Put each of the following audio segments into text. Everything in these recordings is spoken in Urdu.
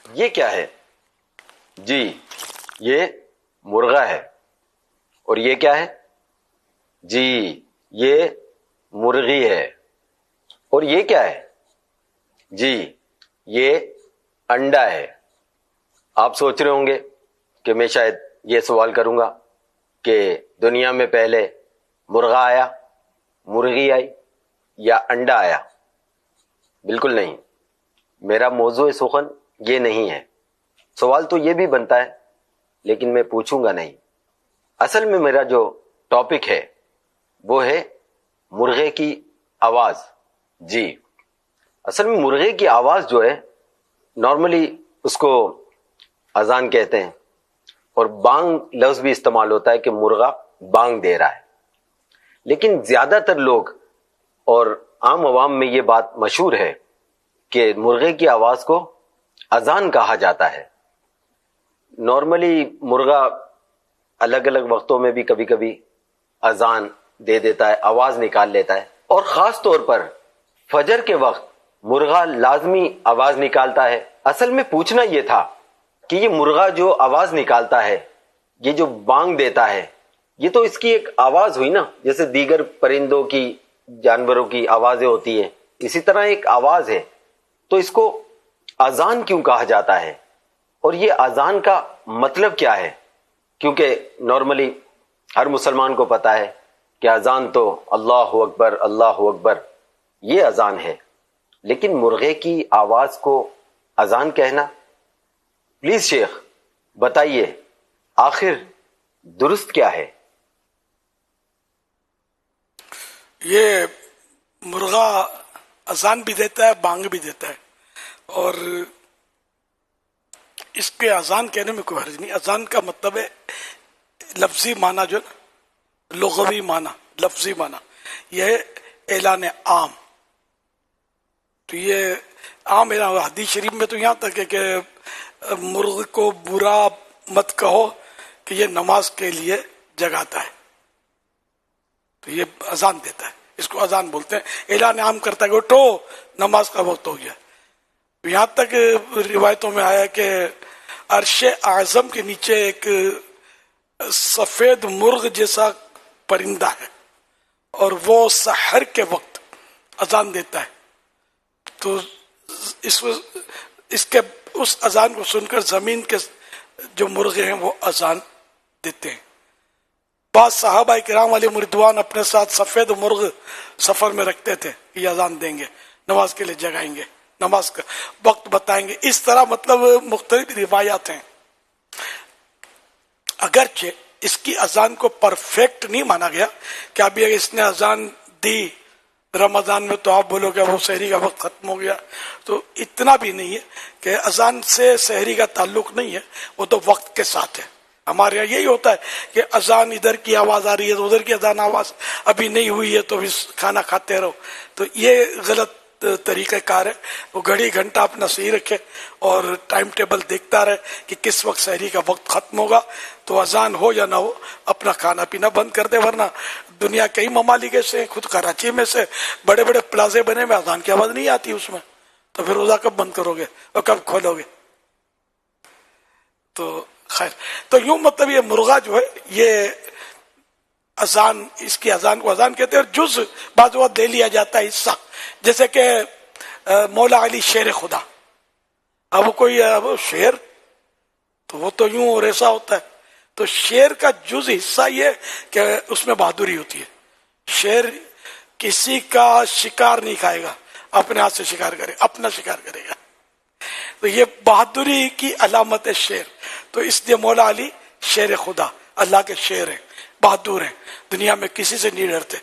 یہ کیا ہے؟ جی یہ مرغا ہے. اور یہ کیا ہے؟ جی یہ مرغی ہے. اور یہ کیا ہے؟ جی یہ انڈا ہے. آپ سوچ رہے ہوں گے کہ میں شاید یہ سوال کروں گا کہ دنیا میں پہلے مرغا آیا، مرغی آئی، یا انڈا آیا؟ بالکل نہیں. میرا موضوع سخن یہ نہیں ہے. سوال تو یہ بھی بنتا ہے لیکن میں پوچھوں گا نہیں. اصل میں میرا جو ٹاپک ہے وہ ہے مرغے کی آواز. جی اصل میں مرغے کی آواز جو ہے نارملی اس کو اذان کہتے ہیں، اور بانگ لفظ بھی استعمال ہوتا ہے کہ مرغا بانگ دے رہا ہے. لیکن زیادہ تر لوگ اور عام عوام میں یہ بات مشہور ہے کہ مرغے کی آواز کو اذان کہا جاتا ہے. نارملی مرغا الگ الگ وقتوں میں بھی کبھی کبھی اذان دے دیتا ہے، آواز نکال لیتا ہے، اور خاص طور پر فجر کے وقت مرغا لازمی آواز نکالتا ہے. اصل میں پوچھنا یہ تھا کہ یہ مرغا جو آواز نکالتا ہے، یہ جو بانگ دیتا ہے، یہ تو اس کی ایک آواز ہوئی نا، جیسے دیگر پرندوں کی، جانوروں کی آوازیں ہوتی ہیں، اسی طرح ایک آواز ہے. تو اس کو اذان کیوں کہا جاتا ہے؟ اور یہ اذان کا مطلب کیا ہے؟ کیونکہ نارملی ہر مسلمان کو پتا ہے کہ اذان تو اللہ اکبر اللہ اکبر یہ اذان ہے. لیکن مرغے کی آواز کو اذان کہنا، پلیز شیخ بتائیے آخر درست کیا ہے؟ یہ مرغا اذان بھی دیتا ہے، بانگ بھی دیتا ہے، اور اس کے اذان کہنے میں کوئی حرج نہیں. اذان کا مطلب ہے لفظی معنی، جو لغوی معنی، لفظی معنی یہ ہے اعلان عام. تو یہ عام اعلان. حدیث شریف میں تو یہاں تک ہے کہ مرغ کو برا مت کہو کہ یہ نماز کے لیے جگاتا ہے. تو یہ اذان دیتا ہے، اس کو اذان بولتے ہیں. اعلان عام کرتا ہے کہ اٹھو نماز کا وقت ہو گیا. یہاں تک روایتوں میں آیا کہ عرش اعظم کے نیچے ایک سفید مرغ جیسا پرندہ ہے، اور وہ سحر کے وقت اذان دیتا ہے. تو اس اذان کو سن کر زمین کے جو مرغے ہیں وہ اذان دیتے ہیں. بعض صحابہ کرام علیہ رضوان اپنے ساتھ سفید مرغ سفر میں رکھتے تھے، یہ اذان دیں گے، نماز کے لیے جگائیں گے، نماز کا وقت بتائیں گے. اس طرح مطلب مختلف روایات ہیں. اگرچہ اس کی اذان کو پرفیکٹ نہیں مانا گیا کہ ابھی اگر اس نے اذان دی رمضان میں تو آپ بولو گے وہ سحری کا وقت ختم ہو گیا. تو اتنا بھی نہیں ہے کہ اذان سے سحری کا تعلق نہیں ہے، وہ تو وقت کے ساتھ ہے. ہمارے یہاں یہی ہوتا ہے کہ اذان ادھر کی آواز آ رہی ہے تو ادھر کی اذان آواز ابھی نہیں ہوئی ہے تو کھانا کھاتے رہو. تو یہ غلط طریقہ کار ہے. وہ گھڑی گھنٹہ اپنا صحیح رکھے اور ٹائم ٹیبل دیکھتا رہے کہ کس وقت سحری کا وقت ختم ہوگا. تو اذان ہو یا نہ ہو اپنا کھانا پینا بند کر دے. ورنہ دنیا کئی ممالک سے، خود کراچی میں سے بڑے بڑے پلازے بنے میں اذان کی آواز نہیں آتی اس میں. تو پھر روزہ کب بند کرو گے اور کب کھولو گے؟ تو خیر، تو یوں مطلب یہ مرغا جو ہے یہ اذان، اس کی اذان کو اذان کہتے ہیں. اور جز بعض وقت دے لیا جاتا ہے حصہ، جیسے کہ مولا علی شیر خدا. اب کوئی شیر تو وہ تو یوں اور ایسا ہوتا ہے. تو شیر کا جز حصہ یہ کہ اس میں بہادری ہوتی ہے. شیر کسی کا شکار نہیں کھائے گا، اپنے ہاتھ سے شکار کرے، اپنا شکار کرے گا. تو یہ بہادری کی علامت ہے شیر. تو اس لیے مولا علی شیر خدا، اللہ کے شیر ہیں، بہادر ہیں، دنیا میں کسی سے نہیں ڈرتے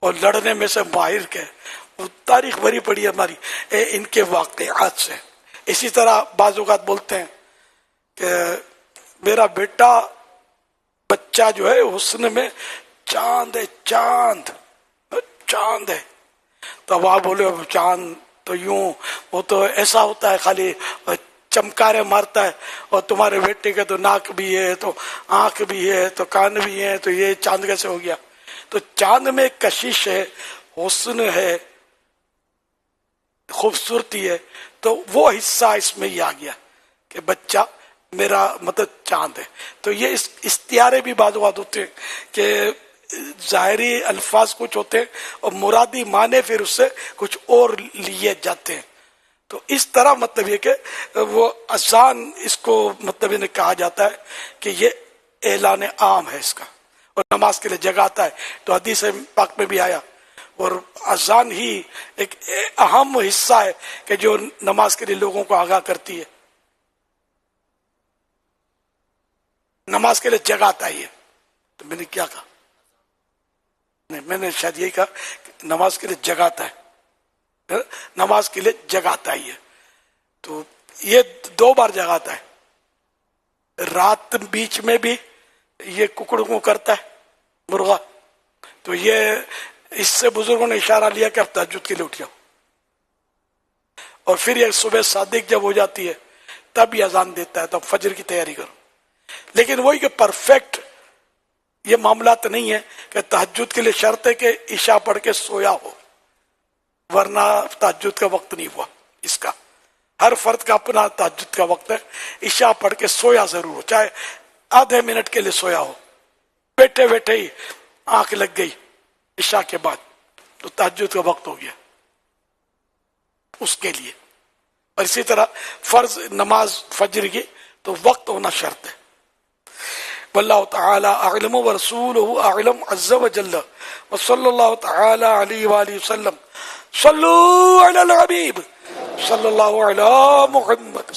اور لڑنے میں سے ماہر کے. وہ تاریخ بھری پڑی ہے ہماری ان کے واقعات سے. اسی طرح بعض اوقات بولتے ہیں کہ میرا بیٹا بچہ جو ہے حسن میں چاند ہے، چاند چاند ہے. تو اب آپ بولے چاند تو یوں وہ تو ایسا ہوتا ہے خالی چمکارے مارتا ہے، اور تمہارے بیٹے کے تو ناک بھی ہے، تو آنکھ بھی ہے، تو کان بھی ہے، تو یہ چاند کیسے ہو گیا؟ تو چاند میں کشش ہے، حسن ہے، خوبصورتی ہے. تو وہ حصہ اس میں ہی آ گیا کہ بچہ میرا مطلب چاند ہے. تو یہ استعارے بھی بعض اوقات ہوتے ہیں کہ ظاہری الفاظ کچھ ہوتے ہیں اور مرادی معنی پھر اس سے کچھ اور لیے جاتے ہیں. تو اس طرح مطلب یہ کہ وہ اذان اس کو مطلب انہیں کہا جاتا ہے کہ یہ اعلان عام ہے اس کا اور نماز کے لیے جگاتا ہے. تو حدیث پاک میں بھی آیا. اور اذان ہی ایک اہم حصہ ہے کہ جو نماز کے لیے لوگوں کو آگاہ کرتی ہے, نماز کے لیے جگاتا ہے. تو میں نے کیا کہا؟ نہیں, میں نے شاید یہی کہا کہ نماز کے لیے جگاتا ہے, نماز کے لیے جگاتا ہی ہے. تو یہ 2 بار جگاتا ہے, رات بیچ میں بھی یہ ککڑوں کرتا ہے مرغا. تو یہ اس سے بزرگوں نے اشارہ لیا کہ اب تہجد کے لیے اٹھ جاؤ. اور پھر یہ صبح صادق جب ہو جاتی ہے تب یہ اذان دیتا ہے, تو اب فجر کی تیاری کرو. لیکن وہی کہ پرفیکٹ یہ معاملات نہیں ہے کہ تہجد کے لیے شرط ہے کہ عشاء پڑھ کے سویا ہو, ورنہ تہجد کا وقت نہیں ہوا. اس کا ہر فرد کا اپنا تہجد کا وقت ہے. عشاء پڑھ کے سویا ضرور ہو, چاہے آدھے منٹ کے لیے سویا ہو, بیٹھے بیٹھے ہی آنکھ لگ گئی عشاء کے بعد, تو تہجد کا وقت ہو گیا اس کے لیے. اور اسی طرح فرض نماز فجر کی تو وقت ہونا شرط ہے. واللہ تعالی اعلم ورسولہ اعلم عز وجل وصلی اللہ تعالی علیہ وآلہ وسلم. صلو علی الحبیب صلی اللہ علی محمد.